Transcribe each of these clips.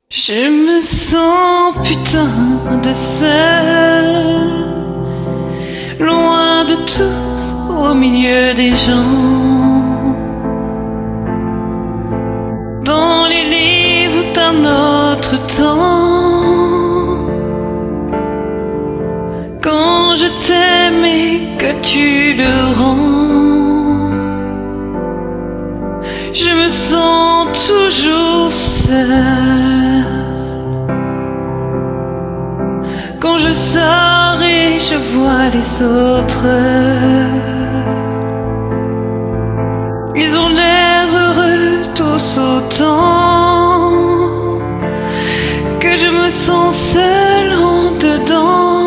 Je me sens putain de seul, loin de tous, au milieu des gens. Dans les livres d'un autre temps, quand je t'aime et que tu le rends, je me sens toujours seul. Quand je sors et je vois les autres, ils ont l'air heureux tous autant, que je me sens seule en dedans,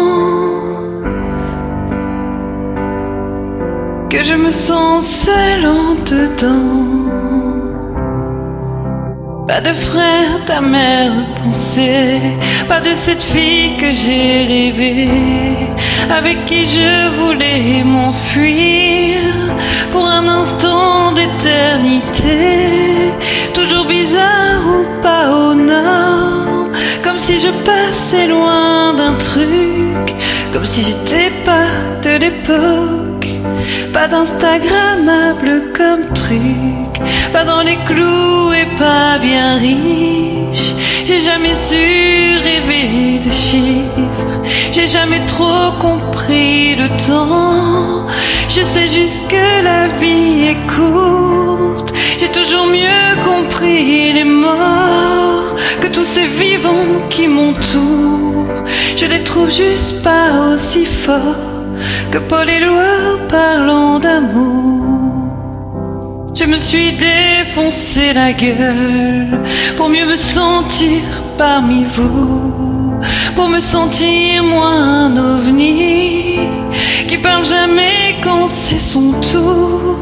que je me sens seule en dedans. Pas de frère, ta mère pensée, pas de cette fille que j'ai rêvée, avec qui je voulais m'enfuir pour un instant d'éternité. Toujours bizarre ou pas au nord, comme si je passais loin d'un truc, comme si j'étais pas de l'époque. Pas d'instagrammable comme truc, pas dans les clous et pas bien riche. J'ai jamais su rêver de chiffres, j'ai jamais trop compris le temps. Je sais juste que la vie est courte, j'ai toujours mieux compris les morts que tous ces vivants qui m'entourent. Je les trouve juste pas aussi forts que Paul Éluard parlant d'amour. Je me suis défoncé la gueule pour mieux me sentir parmi vous, pour me sentir moins un ovni qui parle jamais quand c'est son tour,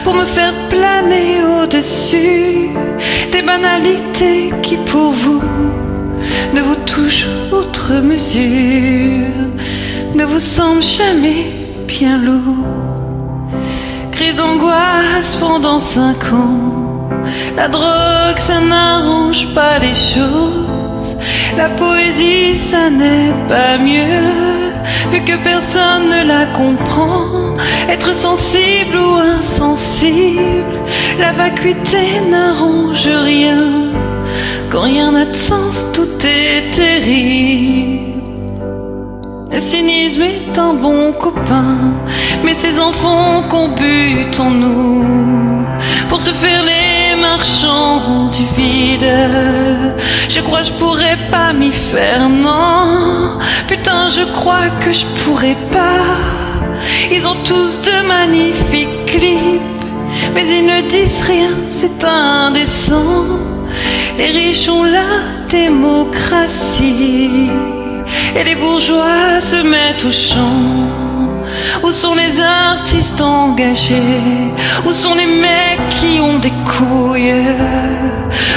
pour me faire planer au-dessus des banalités qui pour vous ne vous touchent outre mesure, ne vous semble jamais bien lourd. Crise d'angoisse pendant 5 ans, la drogue ça n'arrange pas les choses, la poésie ça n'est pas mieux, vu que personne ne la comprend. Être sensible ou insensible, la vacuité n'arrange rien. Quand rien n'a de sens, tout est terrible. Le cynisme est un bon copain, mais ces enfants qu'on bute en nous pour se faire les marchands du vide. Je crois que je pourrais pas m'y faire, non. Putain, je crois que je pourrais pas. Ils ont tous de magnifiques clips, mais ils ne disent rien, c'est indécent. Les riches ont la démocratie et les bourgeois se mettent au chant. Où sont les artistes engagés? Où sont les mecs qui ont des couilles?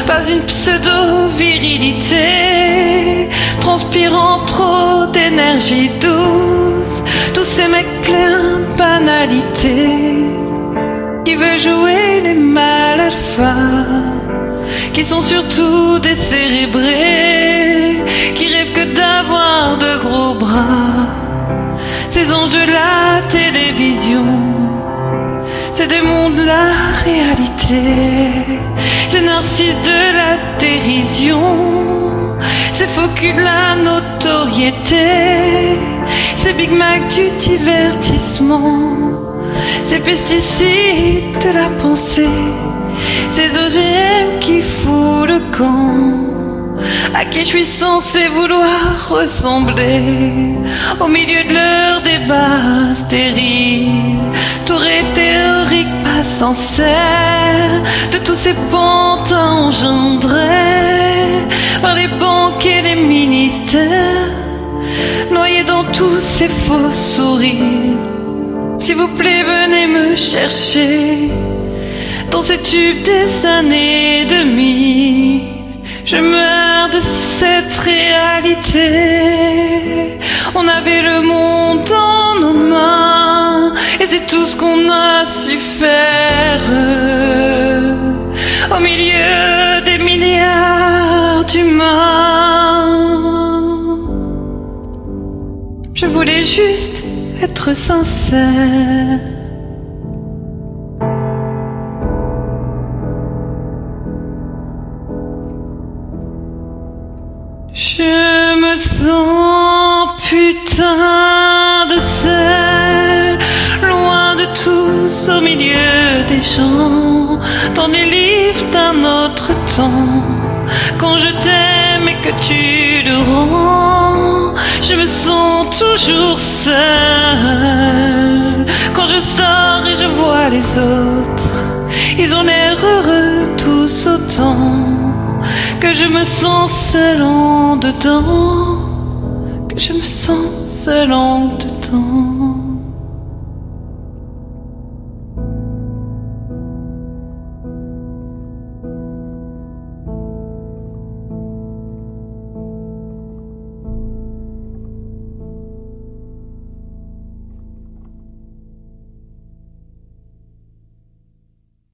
Pas une pseudo-virilité, transpirant trop d'énergie douce. Tous ces mecs pleins de banalité qui veulent jouer les mâles alpha, qui sont surtout décérébrés, qui rêvent que d'avoir de gros bras. Ces anges de la télévision, ces démons de la réalité, ces narcisses de la dérision, ces faux culs de la notoriété, ces Big Mac du divertissement, ces pesticides de la pensée, ces OGM qui foutent le camp, à qui je suis censé vouloir ressembler, au milieu de leur débat stérile, tour et théorique pas sincère, de tous ces pantins engendrés par les banques et les ministères, noyés dans tous ces faux sourires. S'il vous plaît, venez me chercher dans ces tubes des années 2000. Je meurs de cette réalité. On avait le monde dans nos mains et c'est tout ce qu'on a su faire. Au milieu des milliards cœur d'humain. Je voulais juste être sincère. Je me sens putain de seul, loin de tous, au milieu des gens, dans des livres d'un autre temps. Quand je t'aime et que tu le rends, je me sens toujours seul. Quand je sors et je vois les autres, ils ont l'air heureux tous autant, que je me sens seul en dedans, que je me sens seul en dedans.